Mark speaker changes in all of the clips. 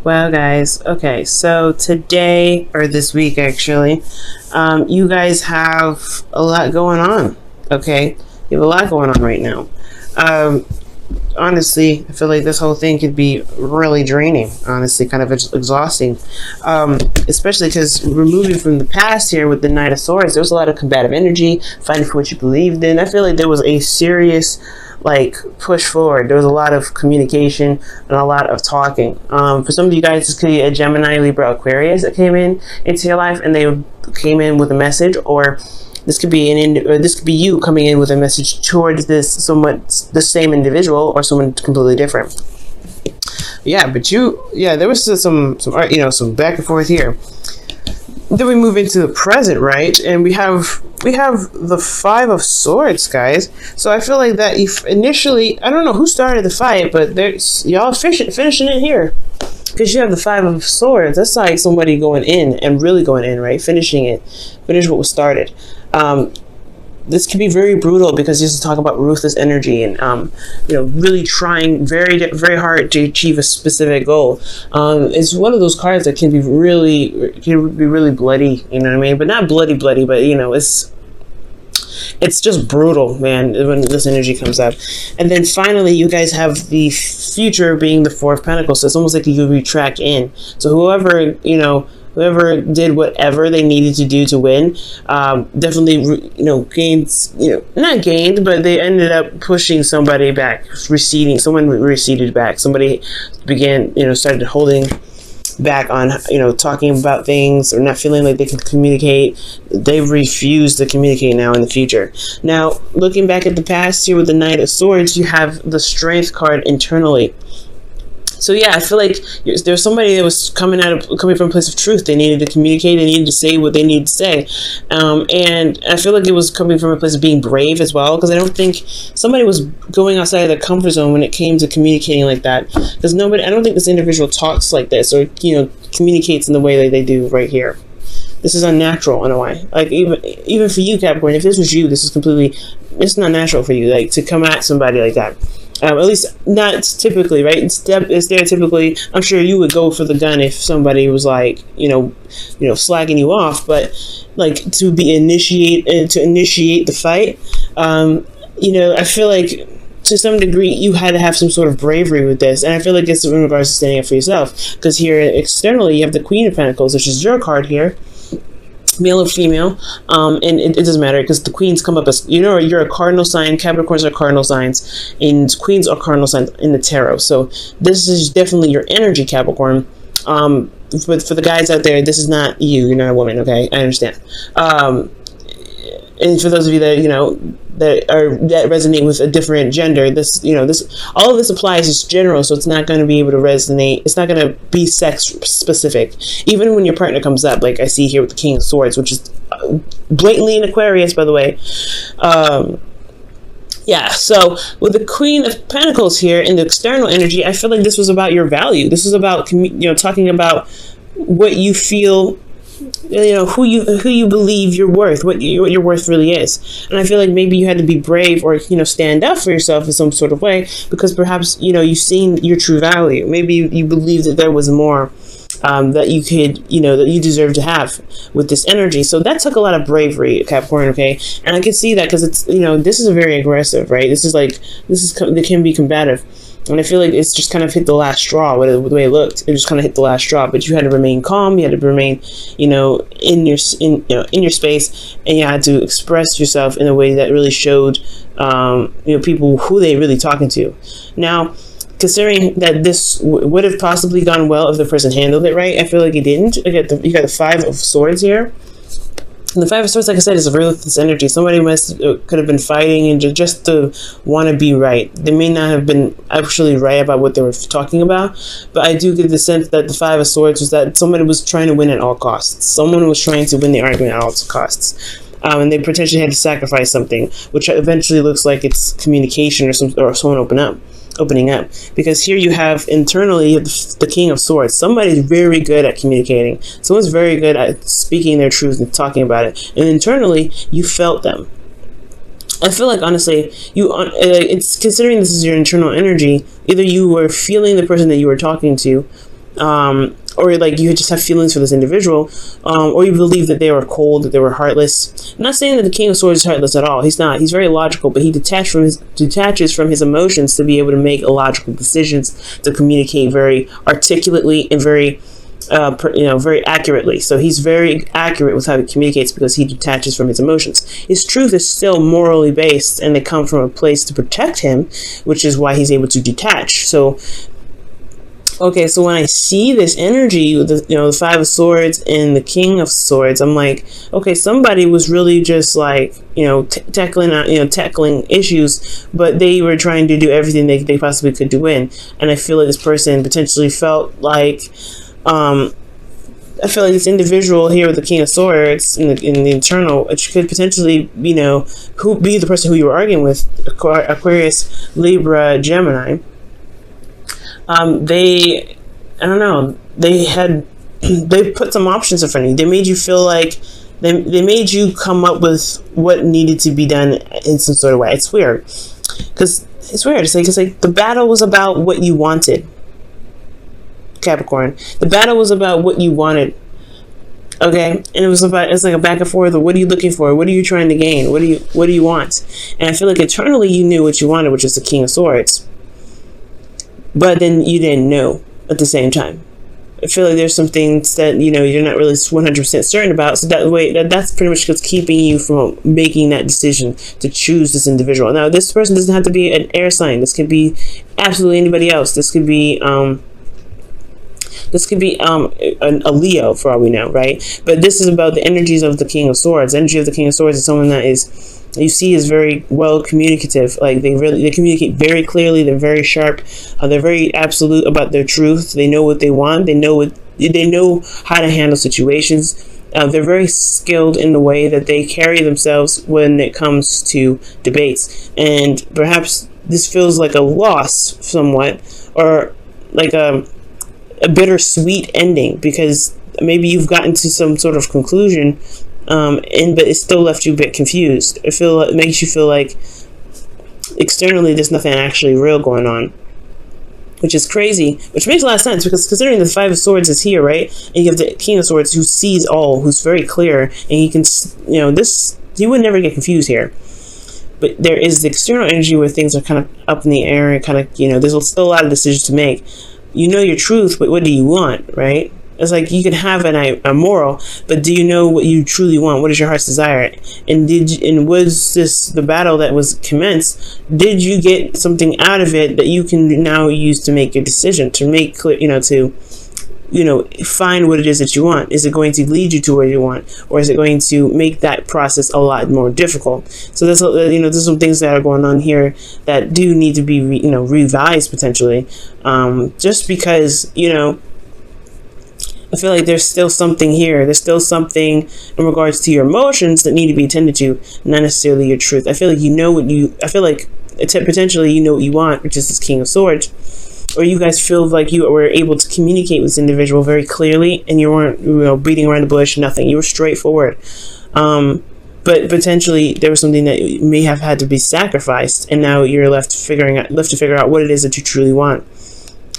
Speaker 1: Well, guys, okay, so today, or this week actually, you guys have a lot going on, okay? You have a lot going on right now. Um, Honestly, I feel like this whole thing could be really draining, honestly, kind of exhausting. Especially because we're moving from the past here with the Knight of Swords. There was a lot of combative energy, fighting for what you believed in. I feel like there was a serious push forward. There was a lot of communication and a lot of talking. For some of you guys, this could be a Gemini, Libra, Aquarius that came in into your life, and they came in with a message, or this could be this could be you coming in with a message towards this somewhat the same individual or someone completely different. Yeah, but there was some back and forth here. Then we move into the present, right? And we have the Five of Swords, guys. So I feel like that if initially, I don't know who started the fight, but there's y'all finishing it here. Because you have the Five of Swords. That's like somebody going in and really going in, right? Finish what was started. This can be very brutal because this is talking about ruthless energy and really trying very very hard to achieve a specific goal. It's one of those cards that can be really bloody, you know what I mean? But not bloody, but it's just brutal, man, when this energy comes up. And then finally, you guys have the future being the Four of Pentacles. So it's almost like you retract in. So whoever did whatever they needed to do to win, definitely, gains, not gained, but they ended up pushing somebody back, someone receded back. Somebody started holding back on, talking about things or not feeling like they can communicate. They refuse to communicate now in the future. Now, looking back at the past here with the Knight of Swords, you have the Strength card internally. So yeah, I feel like there's somebody that was coming from a place of truth. They needed to communicate. They needed to say what they needed to say, and I feel like it was coming from a place of being brave as well. Because I don't think somebody was going outside of their comfort zone when it came to communicating like that. Because I don't think this individual talks like this or communicates in the way that they do right here. This is unnatural in a way. Like even for you, Capricorn, if this was you, it's not natural for you to come at somebody like that. At least not typically, right? Stereotypically, I'm sure you would go for the gun if somebody was slagging you off. But to initiate the fight, I feel like to some degree you had to have some sort of bravery with this, and I feel like it's in regards to standing up for yourself. Because here externally, you have the Queen of Pentacles, which is your card here. Male or female, and it doesn't matter because the queens come up as you're a cardinal sign. Capricorns are cardinal signs, and queens are cardinal signs in the tarot. So this is definitely your energy, Capricorn. But for the guys out there, this is not you. You're not a woman, okay? I understand. And for those of you that that resonate with a different gender, all of this applies as general, so it's not going to be able to resonate. It's not going to be sex specific. Even when your partner comes up, like I see here with the King of Swords, which is blatantly an Aquarius, by the way. So with the Queen of Pentacles here in the external energy, I feel like this was about your value. This is about talking about what you feel. Who you believe you're worth, what your worth really is. And I feel like maybe you had to be brave or stand up for yourself in some sort of way because perhaps you've seen your true value. Maybe you believe that there was more that you could that you deserve to have with this energy. So that took a lot of bravery, Capricorn, okay? And I can see that because it's this is very aggressive, right? They can be combative. And I feel like it's just kind of hit the last straw with the way it looked. It just kind of hit the last straw. But you had to remain calm. You had to remain, in your space, and you had to express yourself in a way that really showed, people who they really talking to. Now, considering that this would have possibly gone well if the person handled it right, I feel like it didn't. You got the Five of Swords here. And the Five of Swords, like I said, is a ruthless energy. Somebody could have been fighting and just to want to be right. They may not have been actually right about what they were talking about, but I do get the sense that the Five of Swords was that somebody was trying to win at all costs. Someone was trying to win the argument at all costs. And they potentially had to sacrifice something, which eventually looks like it's communication or someone opening up, because here you have internally the King of Swords. Somebody's very good at communicating. Someone's very good at speaking their truth and talking about it, and internally you felt them. I feel like honestly it's considering this is your internal energy, either you were feeling the person that you were talking to, or like you just have feelings for this individual, or you believe that they were cold, that they were heartless. I'm not saying that the King of Swords is heartless at all. He's not. He's very logical, but he detaches from his emotions to be able to make logical decisions, to communicate very articulately and very very accurately. So he's very accurate with how he communicates because he detaches from his emotions. His truth is still morally based, and they come from a place to protect him, which is why he's able to detach. So, okay, so when I see this energy, the Five of Swords and the King of Swords, I'm like, okay, somebody was really just like, tackling issues, but they were trying to do everything they possibly could to win. And I feel like this person potentially felt like, I feel like this individual here with the King of Swords in the internal, it could potentially, who be the person who you were arguing with, Aquarius, Libra, Gemini. They put some options in front of you. They made you feel like they made you come up with what needed to be done in some sort of way. It's weird because it's weird. It's like the battle was about what you wanted. Capricorn. The battle was about what you wanted. Okay, and it's like a back and forth of what are you looking for? What are you trying to gain? What do you want? And I feel like internally you knew what you wanted, which is the King of Swords. But then you didn't know at the same time. I feel like there's some things that you're not really 100% certain about. So that's pretty much what's keeping you from making that decision to choose this individual. Now, this person doesn't have to be an air sign. This could be absolutely anybody else. This could be a Leo for all we know, right? But this is about the energies of the King of Swords. The energy of the King of Swords is someone that is very well communicative. Like they communicate very clearly. They're very sharp. They're very absolute about their truth. They know what they want. They know how to handle situations. They're very skilled in the way that they carry themselves when it comes to debates. And perhaps this feels like a loss somewhat, or like a bittersweet ending, because maybe you've gotten to some sort of conclusion, but it still left you a bit confused. It makes you feel like externally there's nothing actually real going on, which is crazy, which makes a lot of sense, because considering the Five of Swords is here, right? And you have the King of Swords who sees all, who's very clear, and he can, he would never get confused here. But there is the external energy where things are kind of up in the air, and kind of, there's still a lot of decisions to make. You know your truth, but what do you want, right? It's like you can have a moral, but do you know what you truly want? What is your heart's desire? And was this the battle that was commenced? Did you get something out of it that you can now use to make your decision, to make clear, find what it is that you want? Is it going to lead you to where you want, or is it going to make that process a lot more difficult? So there's some things that are going on here that do need to be revised potentially, just because I feel like there's still something here. There's still something in regards to your emotions that need to be attended to, not necessarily your truth. I feel like I feel like potentially you know what you want, which is this King of Swords. Or you guys feel like you were able to communicate with this individual very clearly, and you weren't beating around the bush, nothing. You were straightforward. But potentially there was something that may have had to be sacrificed, and now you're left to figure out what it is that you truly want.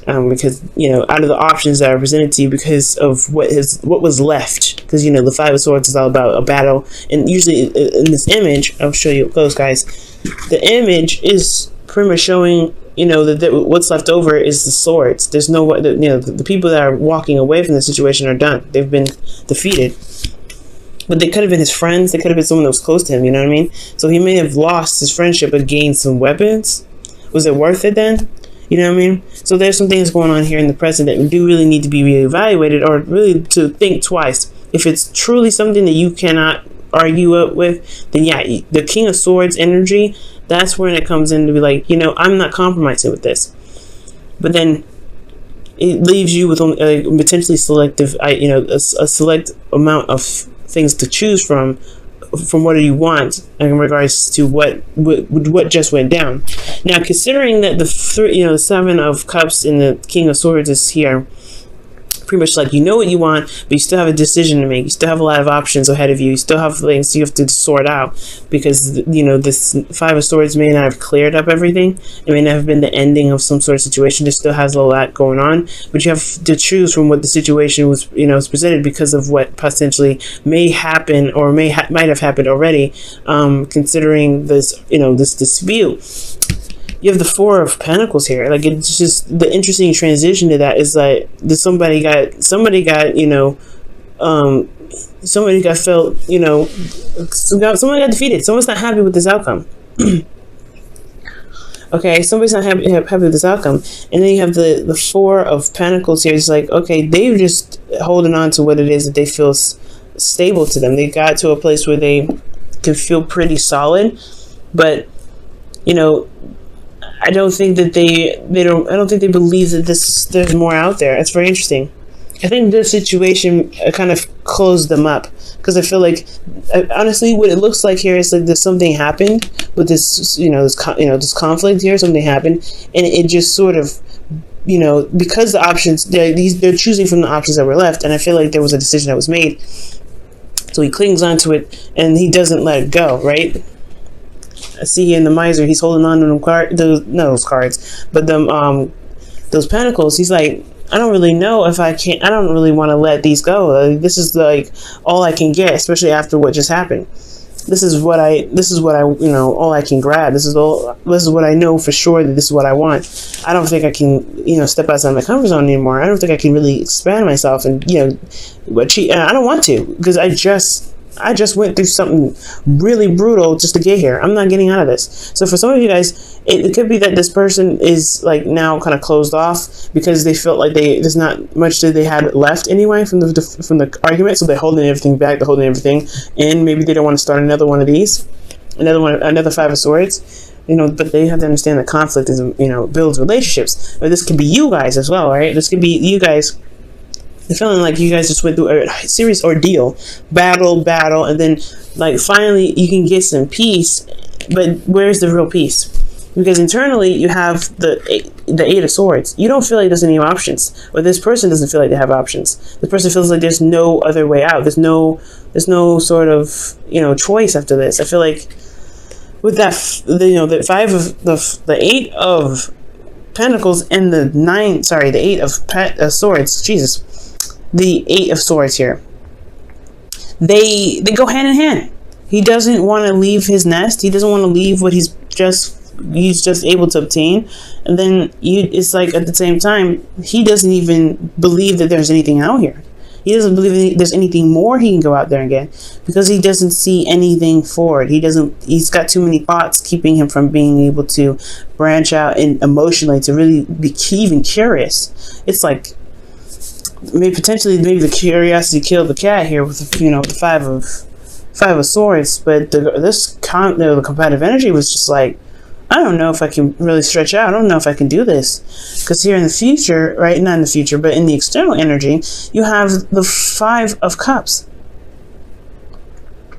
Speaker 1: Because out of the options that are presented to you, because of what was left, because the Five of Swords is all about a battle, and usually in this image, I'll show you up close, guys. The image is pretty much showing that what's left over is the swords. There's no the people that are walking away from the situation are done. They've been defeated. But they could have been his friends. They could have been someone that was close to him. You know what I mean? So he may have lost his friendship but gained some weapons. Was it worth it then? You know what I mean? So there's some things going on here in the present that do really need to be reevaluated, or really to think twice. If it's truly something that you cannot argue with, then yeah, the King of Swords energy, that's when it comes in to be like, I'm not compromising with this. But then it leaves you with a potentially selective, a select amount of things to choose from what do you want in regards to what just went down. Now, considering that the Seven of Cups and the King of Swords is here, pretty much like, you know what you want, but you still have a decision to make. You still have a lot of options ahead of you. You still have things you have to sort out, because, you know, this Five of Swords may not have cleared up everything. It may not have been the ending of some sort of situation. There still has a lot going on, but you have to choose from what the situation was, you know, is presented, because of what potentially may happen, or might have happened already, considering this, you know, this dispute. You have the Four of Pentacles here. Like, it's just the interesting transition to that is like, somebody got, you know, somebody got felt, you know, someone got defeated. Someone's not happy with this outcome. Okay, somebody's not happy with this outcome. And then you have the Four of Pentacles here. It's like, okay, they're just holding on to what it is that they feel stable to them. They got to a place where they can feel pretty solid, but, you know, I don't think that I don't think they believe that there's more out there. It's very interesting. I think this situation kind of closed them up, because I feel like, honestly, what it looks like here is like there's something happened with this, you know, this conflict here. Something happened, and it just sort of, you know, because the options they're choosing from the options that were left, and I feel like there was a decision that was made. So he clings onto it, and he doesn't let it go, right? I see here in the Miser, he's holding on to those cards, but those Pentacles. He's like, I don't really know if I can. I don't really want to let these go. This is like all I can get, especially after what just happened. This is what I, you know, all I can grab. This is what I know for sure, that this is what I want. I don't think I can, you know, step outside my comfort zone anymore. I don't think I can really expand myself, and, you know, I don't want to, because I just went through something really brutal just to get here. I'm not getting out of this. So for some of you guys, it could be that this person is like now kind of closed off, because they felt like there's not much that they had left anyway from the argument. So they're holding everything back. They're holding everything, and maybe they don't want to start another one of these, another Five of Swords. You know, but they have to understand that conflict is, you know, builds relationships. But this could be you guys as well, right? This could be you guys. The feeling like you guys just went through a serious ordeal, battle, and then like finally you can get some peace. But where's the real peace? Because internally you have the Eight of Swords. You don't feel like there's any options, or this person doesn't feel like they have options. The person feels like there's no other way out. There's no sort of, you know, choice after this. I feel like with that, you know, the Eight of Pentacles and the Eight of Swords. Jesus. The Eight of Swords here, they go hand in hand. He doesn't want to leave his nest. He doesn't want to leave what he's just able to obtain. And then it's like at the same time, he doesn't even believe that there's anything out here. He doesn't believe there's anything more he can go out there and get, because he doesn't see anything forward. He's got too many thoughts keeping him from being able to branch out and emotionally to really be even curious. It's like, maybe the curiosity killed the cat here with, you know, the Five of Swords. But the competitive energy was just like, I don't know if I can really stretch out. I don't know if I can do this, because here in the future, right? Not in the future, but in the external energy, you have the Five of Cups.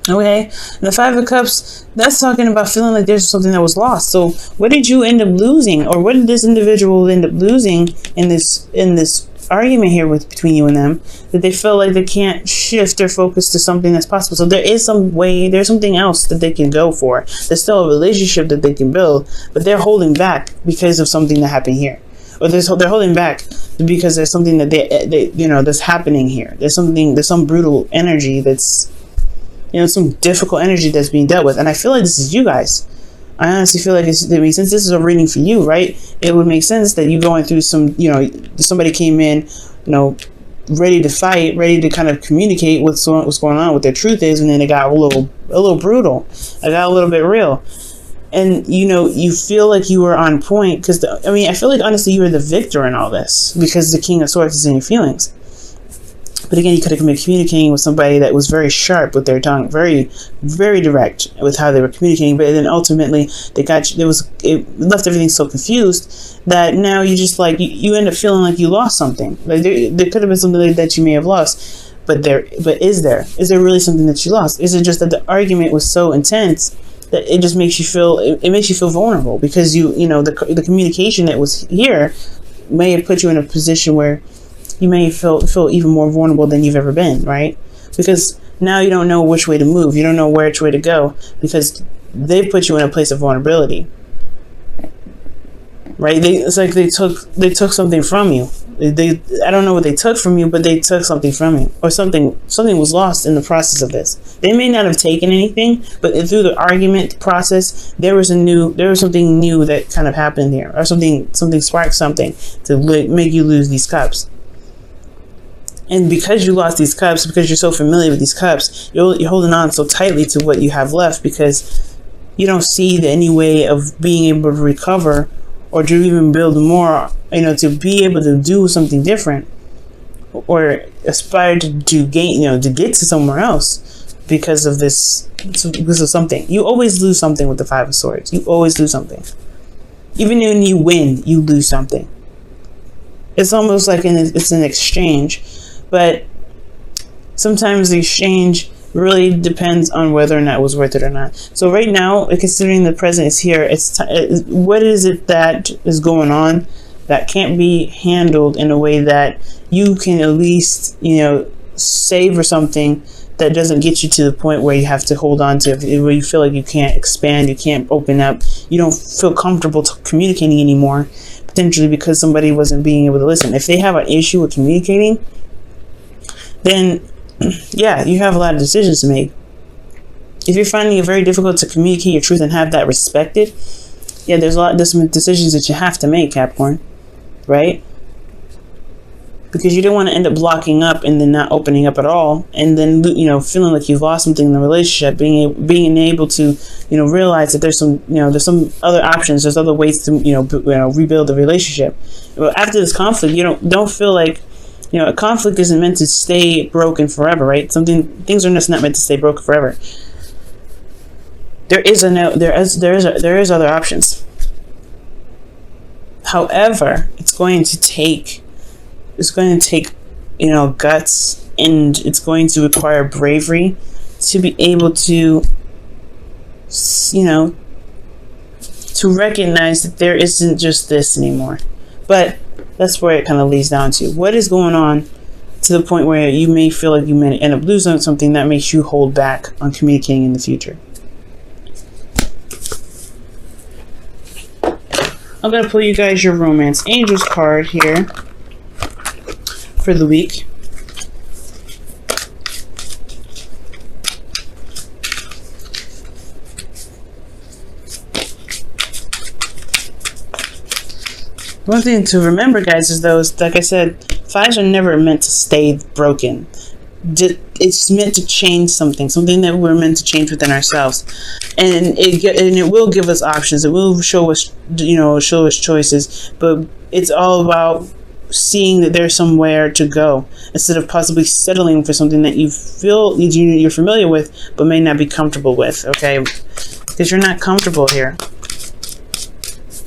Speaker 1: Okay, and the Five of Cups, that's talking about feeling like there's something that was lost. So what did you end up losing, or what did this individual end up losing in this argument here between you and them, that they feel like they can't shift their focus to something that's possible? So there is some way, there's something else that they can go for. There's still a relationship that they can build, but they're holding back because of something that happened here. Or they're holding back because there's something that they you know, that's happening here. There's some brutal energy that's, you know, some difficult energy that's being dealt with. And I feel like this is you guys. I honestly feel like since this is a reading for you, right, it would make sense that you're going through some, you know, somebody came in, you know, ready to fight, ready to kind of communicate what's going on, what their truth is, and then it got a little brutal. It got a little bit real. And, you know, you feel like you were on point, because, I feel like, honestly, you were the victor in all this, because the King of Swords is in your feelings. But again, you could have been communicating with somebody that was very sharp with their tongue, very, very direct with how they were communicating. But then ultimately, it left everything so confused that now you just like, you end up feeling like you lost something. Like there could have been something that you may have lost, but is there really something that you lost? Is it just that the argument was so intense that it just makes you feel, it makes you feel vulnerable, because you know, the communication that was here may have put you in a position where you may feel even more vulnerable than you've ever been, right? Because now you don't know which way to move. You don't know which way to go because they put you in a place of vulnerability, right? It's like they took something from you. I don't know what they took from you, but they took something from you, or something was lost in the process of this. They may not have taken anything, but through the argument process, there was something new that kind of happened here, or something sparked something to make you lose these cups. And because you lost these cups, because you're so familiar with these cups, you're holding on so tightly to what you have left because you don't see any way of being able to recover or to even build more, to be able to do something different or aspire to gain, to get to somewhere else because of this, because of something. You always lose something with the Five of Swords. You always lose something. Even when you win, you lose something. It's almost like it's an exchange, but sometimes the exchange really depends on whether or not it was worth it or not. So right now, considering the present is here, what is it that is going on that can't be handled in a way that you can at least, savor something that doesn't get you to the point where you have to hold on to, where you feel like you can't expand, you can't open up, you don't feel comfortable communicating anymore, potentially because somebody wasn't being able to listen. If they have an issue with communicating, then yeah, you have a lot of decisions to make. If you're finding it very difficult to communicate your truth and have that respected, yeah, there's some decisions that you have to make, Capricorn, right? Because you don't want to end up blocking up and then not opening up at all, and then feeling like you've lost something in the relationship. Being able to realize that there's some other options, there's other ways to rebuild the relationship. But after this conflict, you don't feel like. A conflict isn't meant to stay broken forever, right? Things are just not meant to stay broken forever. There is other options. However, it's going to take guts, and it's going to require bravery to be able to recognize that there isn't just this anymore. But that's where it kind of leads down to. What is going on to the point where you may feel like you may end up losing something that makes you hold back on communicating in the future? I'm going to pull you guys your Romance Angels card here for the week. One thing to remember, guys, is those, like I said, fives are never meant to stay broken. It's meant to change something that we're meant to change within ourselves, and it will give us options. It will show us, choices. But it's all about seeing that there's somewhere to go instead of possibly settling for something that you feel you're familiar with but may not be comfortable with. Okay, because you're not comfortable here.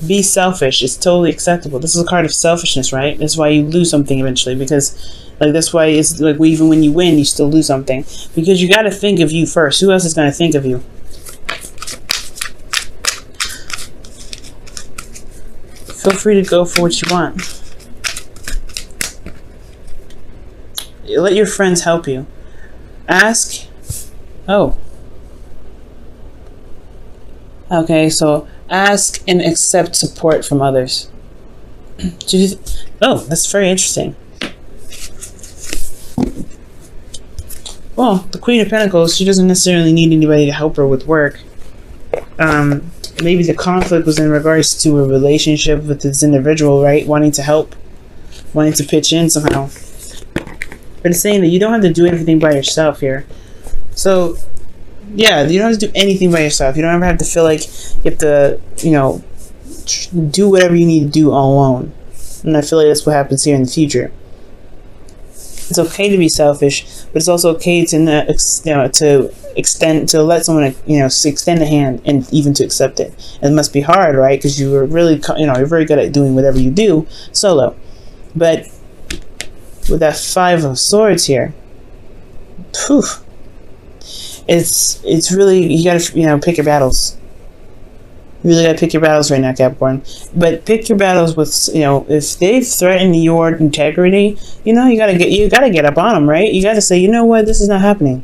Speaker 1: Be selfish. It's totally acceptable. This is a card of selfishness, right? That's why you lose something eventually, because that's why it's like even when you win, you still lose something, because you got to think of you first. Who else is going to think of you? Feel free to go for what you want. Let your friends help you. Ask. Oh. Okay, so ask and accept support from others. Oh, that's very interesting. Well, the Queen of Pentacles, she doesn't necessarily need anybody to help her with work. Maybe the conflict was in regards to a relationship with this individual, right? Wanting to help, wanting to pitch in somehow. But it's saying that you don't have to do everything by yourself here. So, yeah, you don't have to do anything by yourself. You don't ever have to feel like you have to, do whatever you need to do all alone. And I feel like that's what happens here in the future. It's okay to be selfish, but it's also okay to let someone extend a hand and even to accept it. And it must be hard, right? Because you are really you're very good at doing whatever you do solo. But with that Five of Swords here, it's really, you gotta pick your battles. You really gotta pick your battles right now, Capricorn. But pick your battles with, you know, if they've threatened your integrity, you know, you gotta get up on them, right? You gotta say, you know what, this is not happening.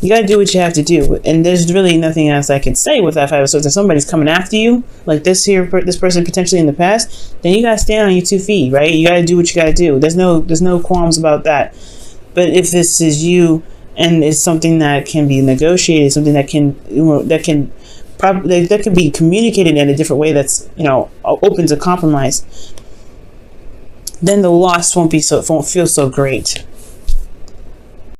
Speaker 1: You gotta do what you have to do, and there's really nothing else I can say with that Five of Swords. If somebody's coming after you, like this person potentially in the past, then you gotta stand on your 2 feet, right? You gotta do what you gotta do. There's no qualms about that. But if this is you, and it's something that can be negotiated, something that can, you know, that can be communicated in a different way, that's, you know, open to compromise, then the loss won't feel so great.